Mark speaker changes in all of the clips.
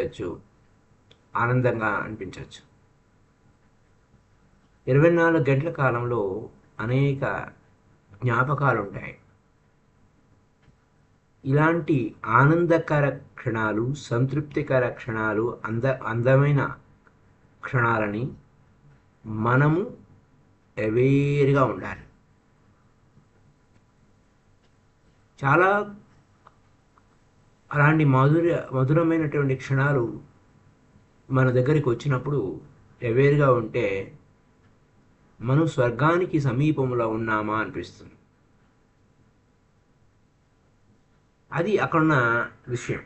Speaker 1: అనిపించవచ్చు, ఆనందంగా అనిపించవచ్చు. 24 గంటల కాలంలో అనేక జ్ఞాపకాలు ఉంటాయి. ఇలాంటి ఆనందకర క్షణాలు, సంతృప్తికర క్షణాలు, అందమైన క్షణాలని మనము అవేర్గా ఉండాలి. చాలా అలాంటి మధురమైనటువంటి క్షణాలు మన దగ్గరికి వచ్చినప్పుడు అవేర్గా ఉంటే మనం స్వర్గానికి సమీపంలో ఉన్నామా అనిపిస్తుంది. అది అక్కడున్న విషయం.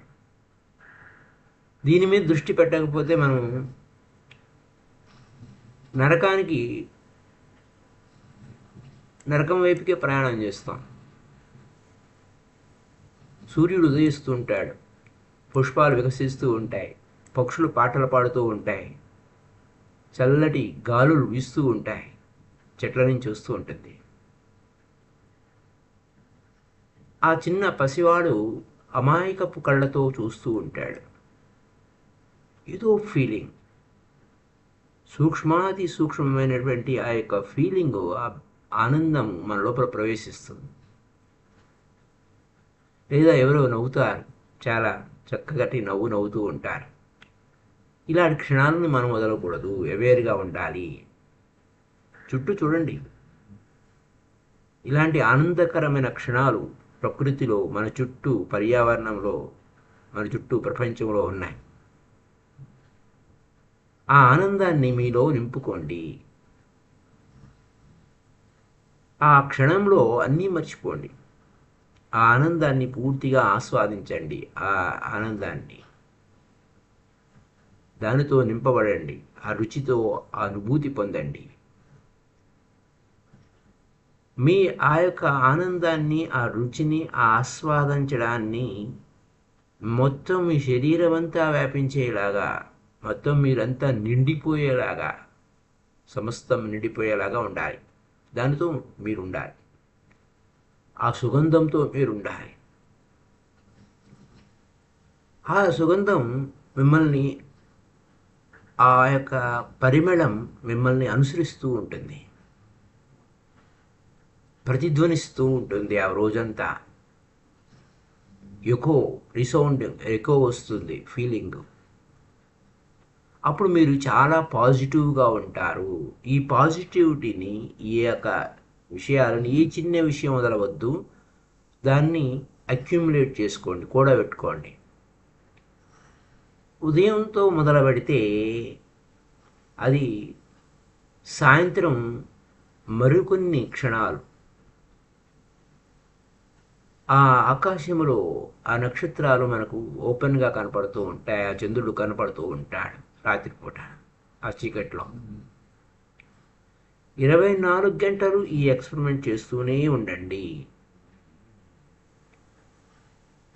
Speaker 1: దీని మీద దృష్టి పెట్టకపోతే మనం నరకం వైపుకే ప్రయాణం చేస్తాం. సూర్యుడు ఉదయిస్తూ ఉంటాడు, పుష్పాలు వికసిస్తూ ఉంటాయి, పక్షులు పాటలు పాడుతూ ఉంటాయి, చల్లటి గాలులు వీస్తూ ఉంటాయి, చెట్ల నుంచి వస్తూ ఉంటుంది. ఆ చిన్న పసివాడు అమాయకపు కళ్ళతో చూస్తూ ఉంటాడు. ఏదో ఫీలింగ్, సూక్ష్మాతి సూక్ష్మమైనటువంటి ఆ యొక్క ఫీలింగ్, ఆ ఆనందం మన లోపల ప్రవేశిస్తుంది. లేదా ఎవరో నవ్వుతారు, చాలా చక్కగటి నవ్వుతూ ఉంటారు. ఇలాంటి క్షణాలను మనం వదలకూడదు, అవేర్గా ఉండాలి. చుట్టూ చూడండి, ఇలాంటి ఆనందకరమైన క్షణాలు ప్రకృతిలో, మన చుట్టూ పర్యావరణంలో, మన చుట్టూ ప్రపంచంలో ఉన్నాయి. ఆ ఆనందాన్ని మీలో నింపుకోండి. ఆ క్షణంలో అన్నీ మర్చిపోండి. ఆ ఆనందాన్ని పూర్తిగా ఆస్వాదించండి. ఆ ఆనందాన్ని, దానితో నింపబడండి. ఆ రుచితో ఆ అనుభూతి పొందండి. మీ ఆ యొక్క ఆనందాన్ని, ఆ రుచిని ఆస్వాదించడాన్ని మొత్తం మీ శరీరం అంతా వ్యాపించేలాగా, మొత్తం మీరంతా నిండిపోయేలాగా, సమస్తం నిండిపోయేలాగా ఉండాలి. దానితో మీరు ఉండాలి. ఆ సుగంధంతో మీరు ఉండాలి. ఆ సుగంధం మిమ్మల్ని, ఆ యొక్క పరిమళం మిమ్మల్ని అనుసరిస్తూ ఉంటుంది, ప్రతిధ్వనిస్తూ ఉంటుంది. ఆ రోజంతా ఎకో వస్తుంది ఫీలింగ్. అప్పుడు మీరు చాలా పాజిటివ్గా ఉంటారు. ఈ పాజిటివిటీని, ఈ యొక్క విషయాలను, ఏ చిన్న విషయం వదలవద్దు, దాన్ని అక్యుములేట్ చేసుకోండి, కూడబెట్టుకోండి. ఉదయంతో మొదలు పెడితే అది సాయంత్రం మరికొన్ని క్షణాలు ఆ ఆకాశంలో ఆ నక్షత్రాలు మనకు ఓపెన్గా కనపడుతూ ఉంటాయి. ఆ చంద్రుడు కనపడుతూ ఉంటాడు రాత్రిపూట ఆ చీకట్లో. 24 గంటలు ఈ ఎక్స్పెరిమెంట్ చేస్తూనే ఉండండి.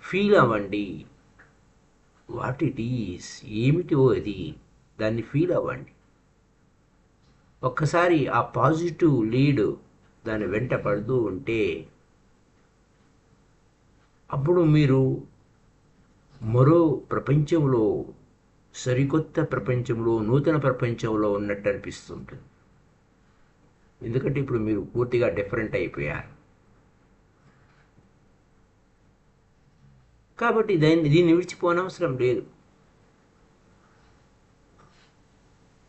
Speaker 1: ఫీల్ అవ్వండి. వాట్ ఇట్ ఈస్, ఏమిటో అది, దాన్ని ఫీల్ అవ్వండి. ఒక్కసారి ఆ పాజిటివ్ లీడ్ దాన్ని వెంట పడుతూ ఉంటే అప్పుడు మీరు మరో ప్రపంచంలో, సరికొత్త ప్రపంచంలో, నూతన ప్రపంచంలో ఉన్నట్టు అనిపిస్తుంటుంది. ఎందుకంటే ఇప్పుడు మీరు పూర్తిగా డిఫరెంట్ అయిపోయారు. కాబట్టి దీన్ని విడిచిపోనవసరం లేదు.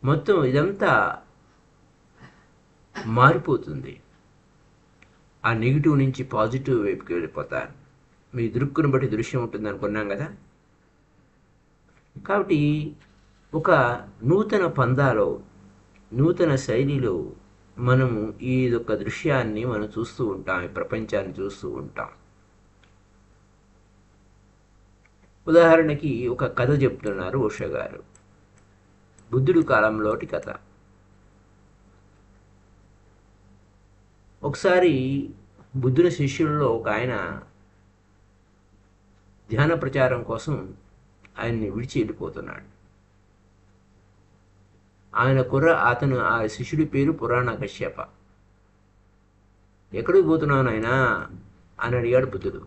Speaker 1: మొత్తం ఇదంతా మారిపోతుంది. ఆ నెగిటివ్ నుంచి పాజిటివ్ వైపుకి వెళ్ళిపోతారు. మీ దృక్కును బట్టి దృశ్యం ఉంటుంది అనుకున్నాం కదా. కాబట్టి ఒక నూతన పందాలో, నూతన శైలిలో మనము ఈ యొక్క దృశ్యాన్ని మనం చూస్తూ ఉంటాం, ఈ ప్రపంచాన్ని చూస్తూ ఉంటాం. ఉదాహరణకి ఒక కథ చెప్తున్నారు ఉష గారు, బుద్ధుడి కాలంలోటి కథ. ఒకసారి బుద్ధుని శిష్యుల్లో ఒక ఆయన ధ్యాన ప్రచారం కోసం ఆయన్ని విడిచి వెళ్ళిపోతున్నాడు. ఆ శిష్యుడి పేరు పురాణ కశ్యప. ఎక్కడికి పోతున్నావు నాయనా అని అడిగాడు బుద్ధుడు.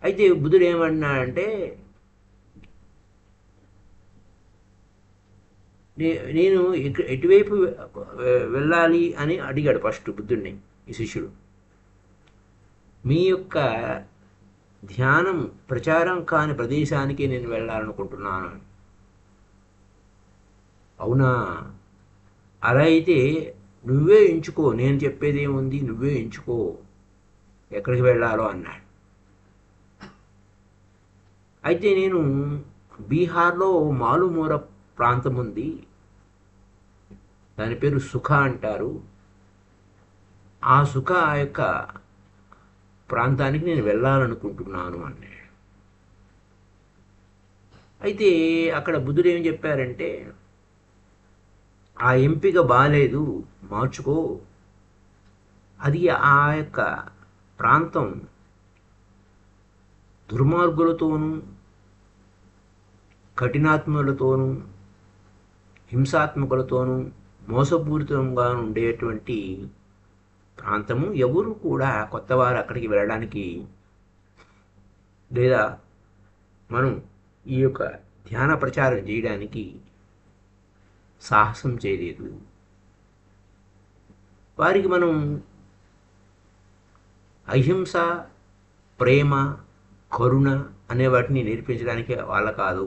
Speaker 1: అయితే బుద్ధుడు ఏమన్నాడంటే, నేను ఎటువైపు వెళ్ళాలి అని అడిగాడు ఫస్ట్ బుద్ధుడిని ఈ శిష్యుడు. మీ యొక్క ధ్యానం ప్రచారం కాని ప్రదేశానికి నేను వెళ్ళాలనుకుంటున్నాను. అవునా, అలా అయితే నువ్వే ఎంచుకో, నేను చెప్పేది ఏముంది, నువ్వే ఎంచుకో ఎక్కడికి వెళ్ళాలో అన్నాడు. అయితే నేను బీహార్లో మాలుమూర ప్రాంతం ఉంది, దాని పేరు సుఖ అంటారు. ఆ సుఖ యొక్క ప్రాంతానికి నేను వెళ్ళాలనుకుంటున్నాను అన్నాడు. అయితే అక్కడ బుద్ధుడు ఏం చెప్పారంటే, ఆ ఎంపిక బాలేదు, మార్చుకో. అది ఆ యొక్క ప్రాంతం దుర్మార్గులతోనూ కఠినాత్ములతోనూ హింసాత్మకులతోనూ మోసపూరితంగా ఉండేటువంటి ప్రాంతము. ఎవరు కూడా కొత్తవారు అక్కడికి వెళ్ళడానికి లేదా మనం ఈ యొక్క ధ్యాన ప్రచారం చేయడానికి సాహసం చేయలేదు. వారికి మనం అహింస, ప్రేమ, కరుణ అనే వాటిని నేర్పించడానికి వాళ్ళ కాదు.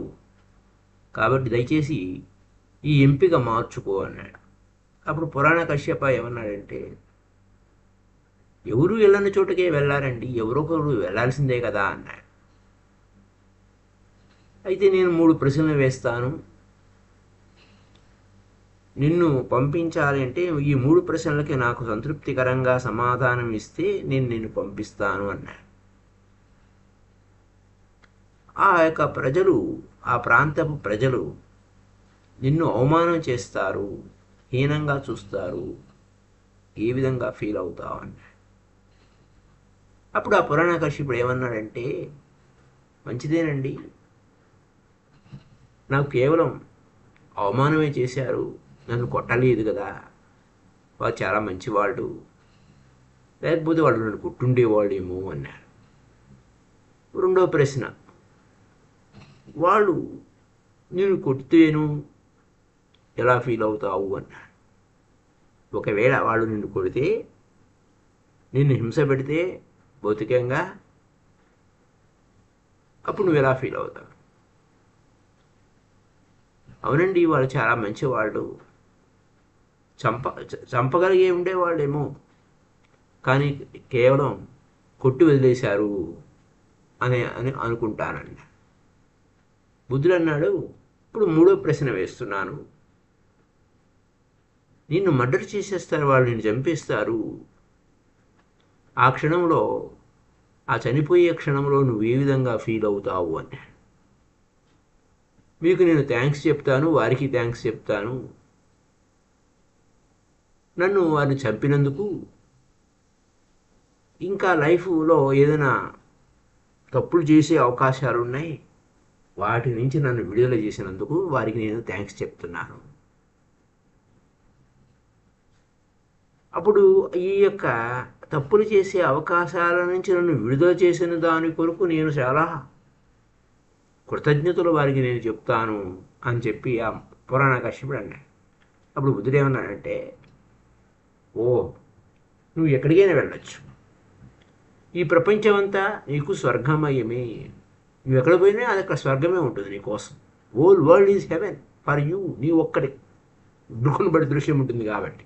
Speaker 1: కాబట్టి దయచేసి ఈ ఎంపిక మార్చుకో అన్నాడు. అప్పుడు పురాణ కశ్యప ఏమన్నాడంటే, ఎవరు వెళ్ళని చోటుకే వెళ్ళారండి, ఎవరొకరు వెళ్ళాల్సిందే కదా అన్నాడు. అయితే నేను 3 ప్రశ్నలు వేస్తాను, నిన్ను పంపించాలి అంటే ఈ 3 ప్రశ్నలకి నాకు సంతృప్తికరంగా సమాధానం ఇస్తే నేను నిన్ను పంపిస్తాను అన్నాడు. ఆ యొక్క ప్రజలు, ఆ ప్రాంతపు ప్రజలు నిన్ను అవమానం చేస్తారు, హీనంగా చూస్తారు, ఏ విధంగా ఫీల్ అవుతావు అన్నాడు. అప్పుడు ఆ పురాణకర్షిపుడు ఏమన్నాడంటే, మంచిదేనండి, నాకు కేవలం అవమానమే చేశారు, నన్ను కొట్టలేదు కదా, వాళ్ళు చాలా మంచివాళ్ళు, లేకపోతే వాళ్ళు నన్ను కొట్టుండేవాళ్ళేమో అన్నాడు. రెండో ప్రశ్న, వాళ్ళు నేను కొడితేను ఎలా ఫీల్ అవుతావు అన్నాడు. ఒకవేళ వాళ్ళు నిన్ను కొడితే, నిన్ను హింస పెడితే భౌతికంగా, అప్పుడు నువ్వు ఎలా ఫీల్ అవుతావు? అవునండి, వాళ్ళు చాలా మంచివాళ్ళు, చంపగలిగే ఉండేవాళ్ళేమో, కానీ కేవలం కొట్టి వదిలేశారు అని అనుకుంటానండి. బుద్ధుడు అన్నాడు, ఇప్పుడు 3వ ప్రశ్న వేస్తున్నాను, నిన్ను మర్డర్ చేసేస్తారు, వాళ్ళు నిన్ను చంపేస్తారు, ఆ క్షణంలో, ఆ చనిపోయే క్షణంలో నువ్వు ఏ విధంగా ఫీల్ అవుతావు అని. మీకు నేను థ్యాంక్స్ చెప్తాను, వారికి థ్యాంక్స్ చెప్తాను, నన్ను వారిని చంపినందుకు. ఇంకా లైఫ్లో ఏదైనా తప్పులు చేసే అవకాశాలు ఉన్నాయి, వాటి నుంచి నన్ను విడుదల చేసినందుకు వారికి నేను థ్యాంక్స్ చెప్తున్నాను. అప్పుడు ఈ యొక్క తప్పులు చేసే అవకాశాల నుంచి నన్ను విడుదల చేసిన దాని కొరకు నేను చాలా కృతజ్ఞతలు వారికి నేను చెప్తాను అని చెప్పి ఆ పురాణ కశ్యపుడు అన్నాడు. అప్పుడు బుద్ధుడు ఏమన్నాడంటే, ఓ, నువ్వు ఎక్కడికైనా వెళ్ళొచ్చు, ఈ ప్రపంచం అంతా నీకు స్వర్గమయమే, నువ్వు ఎక్కడ పోయినా అది అక్కడ స్వర్గమే ఉంటుంది నీకోసం. Whole world is heaven for you, నీ ఒక్కడే. దృక్కును బట్టి దృశ్యం ఉంటుంది కాబట్టి,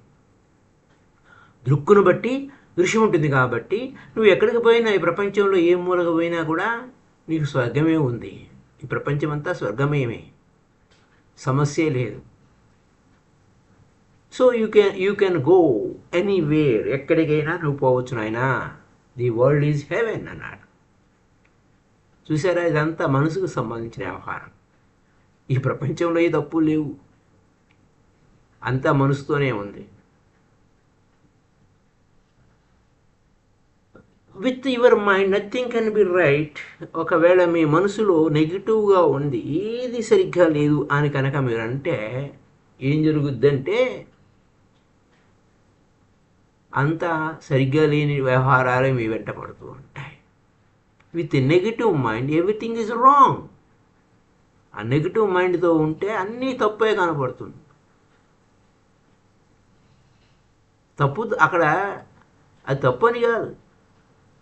Speaker 1: దృక్కును బట్టి దృశ్యం ఉంటుంది కాబట్టి నువ్వు ఎక్కడికి పోయినా, ఈ ప్రపంచంలో ఏ మూలకు పోయినా కూడా నీకు స్వర్గమే ఉంది. ఈ ప్రపంచం అంతా స్వర్గమయమే, సమస్య లేదు. So you can go anywhere, ఎక్కడికైనా నువ్వు పోవచ్చు నాయనా, ది వరల్డ్ ఈజ్ హెవెన్ అన్నాడు. చూసారా, ఇదంతా మనసుకు సంబంధించిన వ్యవహారం. ఈ ప్రపంచంలో ఏ తప్పులు లేవు, అంతా మనసుతోనే ఉంది. With your mind nothing can be right. ఒకవేళ మీ మనసులో నెగిటివ్గా ఉంది, ఏది సరిగ్గా లేదు అని కనుక మీరు అంటే ఏం జరుగుద్దంటే, అంతా సరిగ్గా లేని వ్యవహారాలే మీ వెంట పడుతూ ఉంటాయి. With negative mind everything is wrong. ఆ నెగిటివ్ మైండ్తో ఉంటే అన్నీ తప్పే కనపడుతుంది. తప్పు అక్కడ అది తప్పు అని కాదు,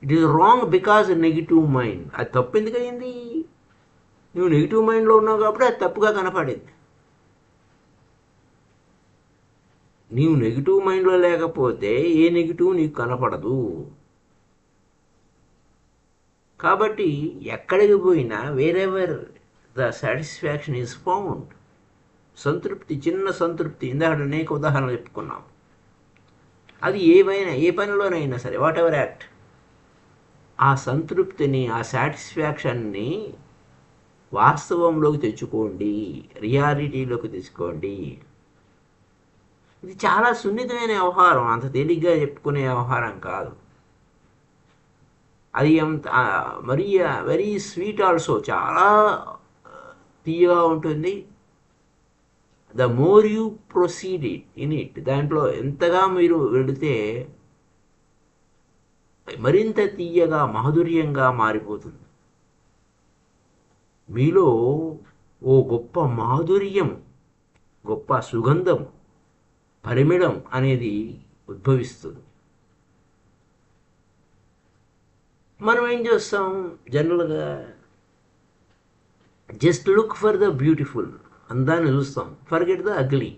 Speaker 1: it is wrong because negative mind. అది తప్పు ఎందుకు అయింది? నువ్వు నెగిటివ్ మైండ్లో ఉన్నావు కాబట్టి అది తప్పుగా కనపడింది. నీవు నెగిటివ్ మైండ్లో లేకపోతే ఏ నెగిటివ్ నీకు కనపడదు. కాబట్టి ఎక్కడికి పోయినా wherever the satisfaction is found, సంతృప్తి, చిన్న సంతృప్తి. ఇందాక అనేక ఉదాహరణలు చెప్పుకున్నాం. అది ఏమైనా, ఏ పనిలోనైనా సరే, వాట్ ఎవర్ యాక్ట్, ఆ సంతృప్తిని, ఆ సాటిస్ఫాక్షన్ని వాస్తవంలోకి తెచ్చుకోండి, రియాలిటీలోకి తెచ్చుకోండి. ఇది చాలా సున్నితమైన వ్యవహారం, అంత తేలిగ్గా చెప్పుకునే వ్యవహారం కాదు. అది ఎంత మరీ వెరీ స్వీట్ ఆల్సో, చాలా తీయగా ఉంటుంది. The more you proceed in it, దాంట్లో ఎంతగా మీరు వెళితే మరింత తీయగా, మాధుర్యంగా మారిపోతుంది. మీలో ఓ గొప్ప మాధుర్యం, గొప్ప సుగంధం, పరిమళం అనేది ఉద్భవిస్తుంది. మనం ఏం చేస్తాం జనరల్గా? Just look for the beautiful, అందాన్ని చూస్తాం, ఫర్గెట్ ద అగ్లీ.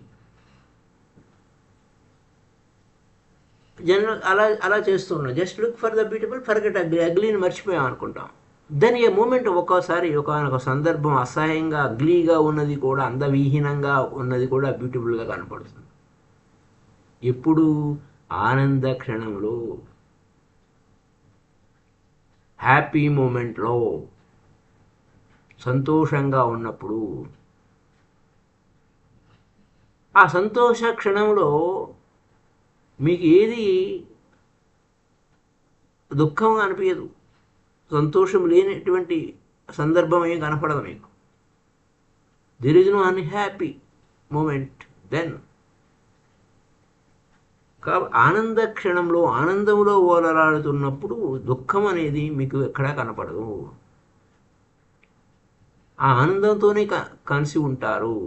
Speaker 1: జనరల్ అలా చేస్తున్నాం. Just look for the beautiful, forget ugly. అగ్లీని మర్చిపోయాం అనుకుంటాం. దెన్ ఏ మూమెంట్, ఒక్కోసారి ఒక సందర్భం అసహ్యంగా అగ్లీగా ఉన్నది కూడా, అందవిహీనంగా ఉన్నది కూడా బ్యూటిఫుల్గా కనపడుతుంది. ఎప్పుడు? ఆనంద క్షణంలో, హ్యాపీ మూమెంట్లో, సంతోషంగా ఉన్నప్పుడు. ఆ సంతోష క్షణంలో మీకు ఏది దుఃఖంగా అనిపించదు, సంతోషం లేనటువంటి సందర్భం ఏం కనపడదు మీకు. There is no unhappy moment then. ఆనంద క్షణంలో, ఆనందంలో ఓలలాడుతున్నప్పుడు దుఃఖం అనేది మీకు ఎక్కడా కనపడదు. ఆ ఆనందంతోనే కలిసి ఉంటారు.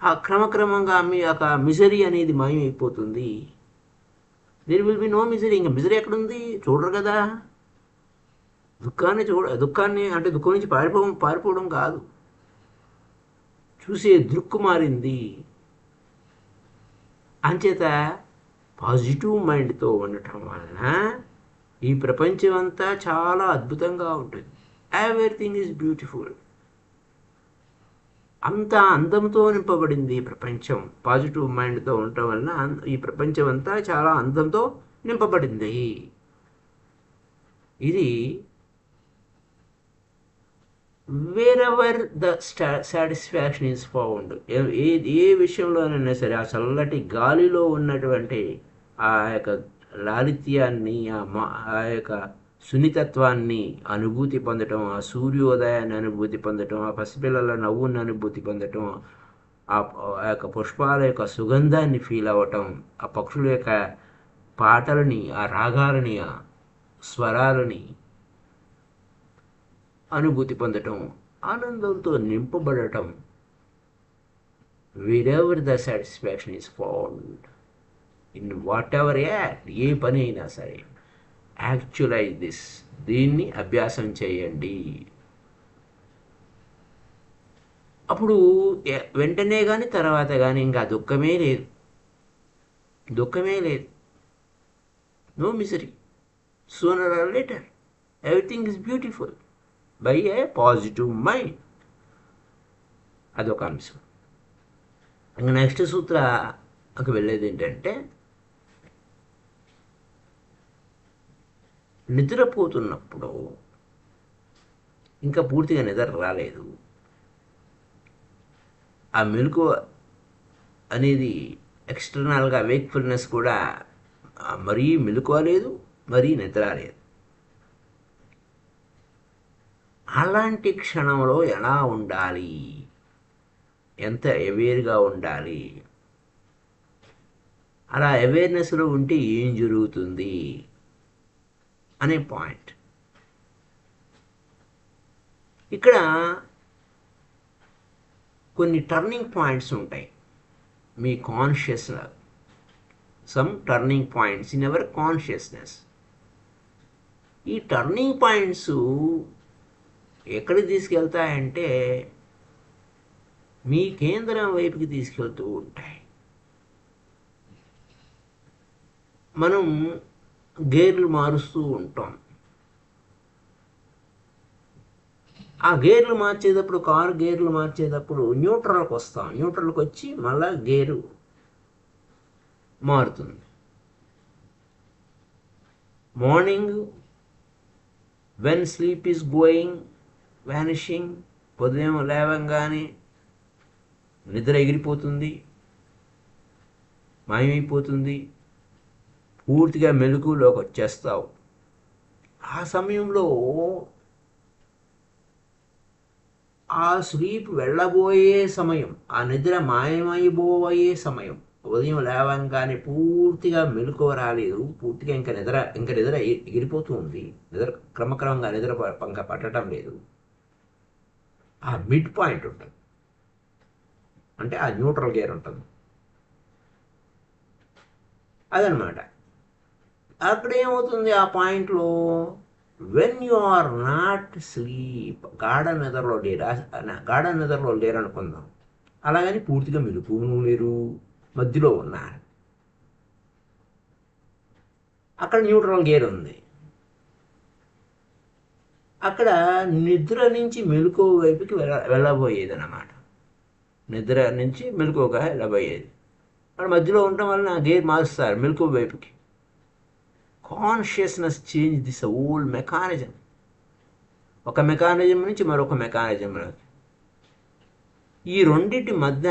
Speaker 1: ఆ క్రమక్రమంగా మీ యొక్క మిజరీ అనేది మాయమైపోతుంది. There will be no misery. ఇంకా మిజరీ ఎక్కడుంది? చూడరు కదా. దుఃఖాన్ని అంటే దుఃఖం నుంచి పారిపోవడం కాదు, చూసే దృక్కు మారింది. అంచేత పాజిటివ్ మైండ్తో ఉండటం వలన ఈ ప్రపంచం అంతా చాలా అద్భుతంగా ఉంటుంది. Everything is beautiful. అంత అందంతో నింపబడింది ప్రపంచం. పాజిటివ్ మైండ్తో ఉండటం వలన ఈ ప్రపంచం అంతా చాలా అందంతో నింపబడింది. ఇది wherever the satisfaction is found. ఏ విషయంలోనైనా సరే, ఆ చల్లటి గాలిలో ఉన్నటువంటి ఆ యొక్క లాలిత్యాన్ని, ఆ యొక్క సున్నితత్వాన్ని అనుభూతి పొందటం, ఆ సూర్యోదయాన్ని అనుభూతి పొందటం, ఆ పసిపిల్లల నవ్వుని అనుభూతి పొందటం, ఆ యొక్క పుష్పాల యొక్క సుగంధాన్ని ఫీల్ అవ్వటం, ఆ పక్షుల యొక్క పాటలని, ఆ రాగాలని, ఆ స్వరాలని అనుభూతి పొందటం, ఆనందంతో నింపబడటం. Wherever the satisfaction is found in whatever act, ఏ పని అయినా సరే. యాక్చువలైజ్ దిస్, దీన్ని అభ్యాసం చేయండి. అప్పుడు వెంటనే కానీ తర్వాత కానీ ఇంకా దుఃఖమే లేదు, no misery. Sooner or later everything is beautiful by a positive mind. అదొక అంశం. ఇంకా నెక్స్ట్ సూత్రకు వెళ్ళేది ఏంటంటే, నిద్రపోతున్నప్పుడు ఇంకా పూర్తిగా నిద్ర రాలేదు, ఆ మెలకు అనేది ఎక్స్టర్నల్గా వేక్ఫుల్నెస్ కూడా మరీ మెలకువ లేదు, మరీ నిద్ర లేదు. అలాంటి క్షణంలో ఎలా ఉండాలి, ఎంత అవేర్గా ఉండాలి, అలా అవేర్నెస్లో ఉంటే ఏం జరుగుతుంది అనే పాయింట్. ఇక్కడ కొన్ని టర్నింగ్ పాయింట్స్ ఉంటాయి మీ కాన్షియస్లో, some turning points in our consciousness. ఈ టర్నింగ్ పాయింట్స్ ఎక్కడికి తీసుకెళ్తాయంటే మీ కేంద్రం వైపుకి తీసుకెళ్తూ ఉంటాయి. మనం గేర్లు మారుస్తూ ఉంటాం. ఆ గేర్లు మార్చేటప్పుడు, కారు గేర్లు మార్చేటప్పుడు న్యూట్రల్కి వస్తాం. న్యూట్రల్కి వచ్చి మళ్ళా గేరు మారుతుంది. Morning when sleep is going vanishing, ఉదయం లేవంగానే నిద్ర ఎగిరిపోతుంది, మాయమైపోతుంది, పూర్తిగా మెలకువలోకి వచ్చేస్తావు. ఆ సమయంలో ఆ స్లీప్ వెళ్ళబోయే సమయం, ఆ నిద్ర మాయమైపోయే సమయం, ఉదయం లేవంగానే పూర్తిగా మెలకువ రాలేదు, పూర్తిగా ఇంకా నిద్ర ఎగిరిపోతూ ఉంది, క్రమక్రమంగా నిద్ర పట్టడం లేదు. ఆ మిడ్ పాయింట్ ఉంటుంది, అంటే ఆ న్యూట్రల్ గేర్ ఉంటుంది, అదనమాట. అక్కడ ఏమవుతుంది ఆ పాయింట్లో, when you are not sleep, గాఢ నిద్రలో లేరు అనుకుందాం. అలాగని పూర్తిగా మెలకువను లేరు, మధ్యలో ఉన్నారు. అక్కడ న్యూట్రల్ గేర్ ఉంది. అక్కడ నిద్ర నుంచి మెలకువ వైపుకి వెళ్ళబోయేది అన్నమాట. నిద్ర నుంచి మెలకువగా వెళ్ళబోయేది. అక్కడ మధ్యలో ఉండటం వలన గేర్ మారుస్తారు మెలకువ వైపుకి. Consciousness change this old mechanism. ఒక మెకానిజం నుంచి మరొక మెకానిజంలోకి. ఈ రెండింటి మధ్య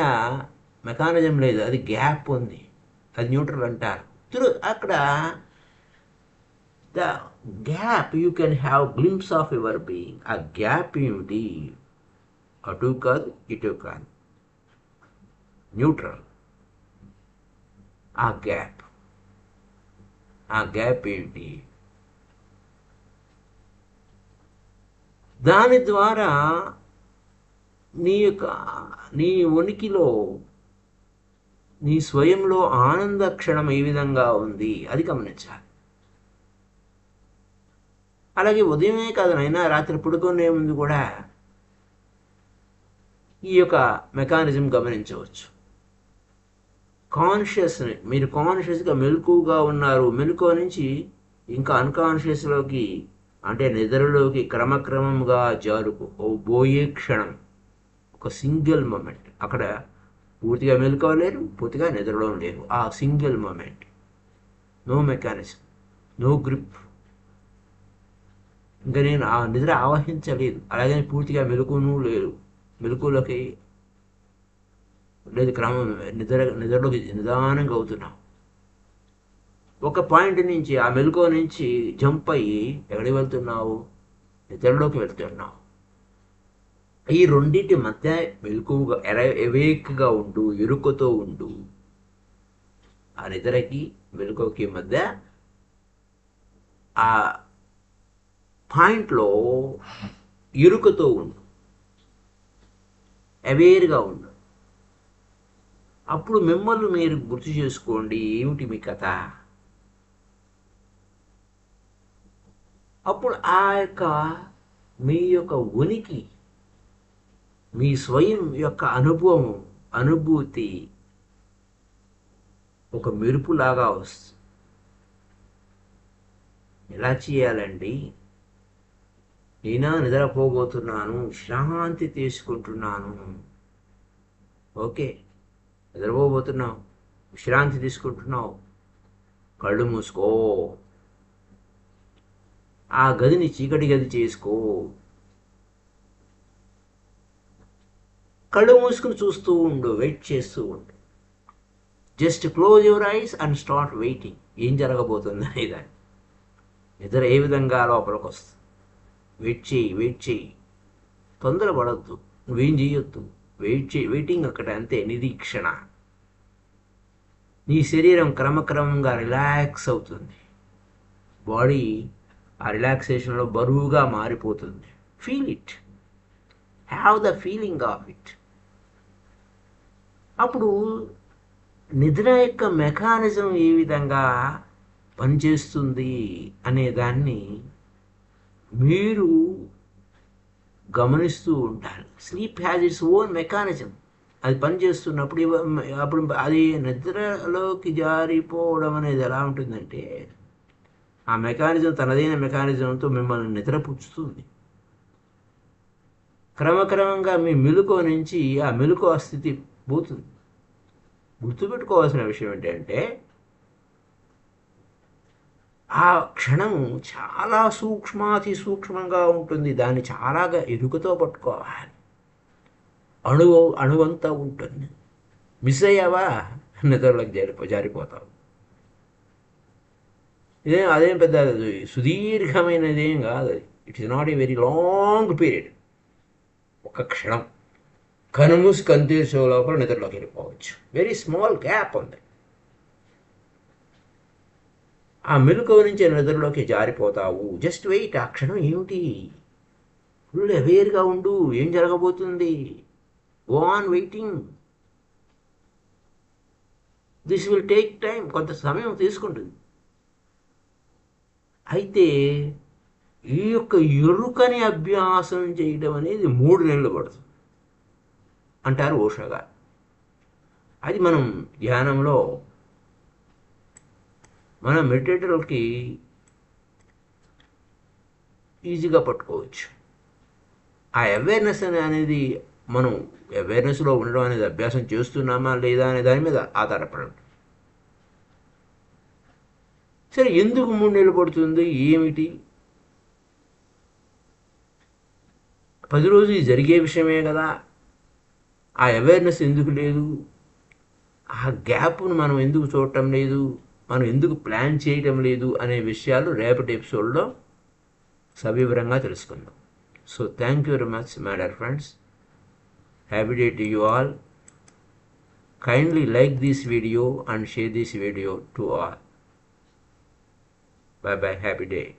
Speaker 1: మెకానిజం లేదు, అది గ్యాప్ ఉంది, అది న్యూట్రల్ అంటారు. అక్కడ the gap you can have glimpse of your being. ఆ గ్యాప్ ఏమిటి? అటు కాదు ఇటు కాదు, న్యూట్రల్. ఆ గ్యాప్ ఏంటి? దాని ద్వారా నీ ఉనికిలో, నీ స్వయంలో ఆనంద క్షణం ఏ విధంగా ఉంది అది గమనించాలి. అలాగే ఉదయమే కాదు నైనా, రాత్రి పడుకునే ముందు కూడా ఈ యొక్క మెకానిజం గమనించవచ్చు. మీరు కాన్షియస్గా మెలకువగా ఉన్నారు, మెలకువ నుంచి ఇంకా అన్కాన్షియస్లోకి, అంటే నిద్రలోకి క్రమక్రమంగా పోయే క్షణం, ఒక సింగిల్ మూమెంట్. అక్కడ పూర్తిగా మెలకువ లేరు, పూర్తిగా నిద్రలో లేరు. ఆ single moment, no mechanism, no grip. ఇంకా నేను ఆ నిద్ర ఆవహించలేదు, అలాగని పూర్తిగా మెలకువను లేరు, మెలకువలోకి లేదు, క్రమం నిద్రలోకి నిదానంగా అవుతున్నాం. ఒక పాయింట్ నుంచి, ఆ మెలకువ నుంచి జంప్ అయ్యి ఎక్కడికి వెళ్తున్నావు? నిద్రలోకి వెళ్తున్నావు. ఈ రెండింటి మధ్య మెలకువగా ఎవేక్గా ఉండు, ఎరుకతో ఉండు. ఆ నిద్రకి మెలకువకి మధ్య ఆ పాయింట్లో ఎరుకతో ఉండు, అవేర్గా ఉండు. అప్పుడు మిమ్మల్ని మీరు గుర్తు చేసుకోండి, ఏమిటి మీ కథ. అప్పుడు ఆ యొక్క మీ యొక్క ఉనికి, మీ స్వయం యొక్క అనుభూతి ఒక మెరుపులాగా వస్తుంది. ఎలా చేయాలండి? నేనా నిద్రపోబోతున్నాను, విశ్రాంతి తీసుకుంటున్నాను. ఓకే, నిద్రపోబోతున్నావు, విశ్రాంతి తీసుకుంటున్నావు, కళ్ళు మూసుకో. ఆ గదిని చీకటి గది చేసుకో. కళ్ళు మూసుకుని చూస్తూ ఉండు, వెయిట్ చేస్తూ ఉండు. Just close your eyes and start waiting. ఏం జరగబోతుంది అనేదాన్ని, నిద్ర ఏ విధంగా లోపలికి వస్తుంది. వెయిట్ చేయి, తొందరపడద్దు, నువ్వేం చేయొద్దు, వెయిటింగ్ అక్కడ అంతే, నిరీక్షణ. నీ శరీరం క్రమక్రమంగా రిలాక్స్ అవుతుంది, బాడీ ఆ రిలాక్సేషన్లో బరువుగా మారిపోతుంది. Feel it, have the feeling of it. అప్పుడు నిద్ర యొక్క మెకానిజం ఏ విధంగా పనిచేస్తుంది అనే దాన్ని మీరు గమనిస్తూ ఉండాలి. Sleep has its own mechanism. అది పనిచేస్తున్నప్పుడు అప్పుడు అది నిద్రలోకి జారిపోవడం అనేది ఎలా ఉంటుందంటే, ఆ మెకానిజం తనదైన మెకానిజంతో మిమ్మల్ని నిద్రపుచ్చుతుంది. క్రమక్రమంగా మీ మెలకువ నుంచి ఆ మెలకువ స్థితి పోతుంది. గుర్తుపెట్టుకోవాల్సిన విషయం ఏంటంటే, ఆ క్షణము చాలా సూక్ష్మాతి సూక్ష్మంగా ఉంటుంది. దాన్ని చాలాగా ఎరుకతో పట్టుకోవాలి. అణువంతా ఉంటుంది. మిస్ అయ్యావా నిద్రలోకి జారిపోతావు. అదేం పెద్ద సుదీర్ఘమైనది ఏం కాదు. It is not a very long period. ఒక క్షణం కనుమూసి కంతీర్చే లోపల నిద్రలోకి వెళ్ళిపోవచ్చు. వెరీ స్మాల్ గ్యాప్ ఉంది. ఆ మెలకువ నుంచి నిద్రలోకి జారిపోతావు. Just wait. ఆ క్షణం ఏమిటి? ఫుల్ అవేర్గా ఉండు. ఏం జరగబోతుంది? Go on waiting. This will take time. కొంత సమయం తీసుకుంటుంది. అయితే ఈ యొక్క ఎరుకని అభ్యాసం చేయడం అనేది 3 నెలలు పడుతుంది అంటారు ఓషో గారు. అది మనం ధ్యానంలో మన మెడిటేటర్లకి ఈజీగా పట్టుకోవచ్చు. ఆ అవేర్నెస్ అనేది మనం అవేర్నెస్లో ఉండడం అనేది అభ్యాసం చేస్తున్నామా లేదా అనే దాని మీద ఆధారపడండి. సరే, ఎందుకు 3 నెలలు పడుతుంది? ఏమిటి? 10 రోజులు జరిగే విషయమే కదా. ఆ అవేర్నెస్ ఎందుకు లేదు? ఆ గ్యాప్ను మనం ఎందుకు చూడటం లేదు? మనం ఎందుకు ప్లాన్ చేయటం లేదు అనే విషయాలు రేపటి ఎపిసోడ్లో సవివరంగా తెలుసుకుందాం. So thank you very much my dear friends. Happy day to you all. Kindly like this video and share this video to all. Bye bye. Happy day.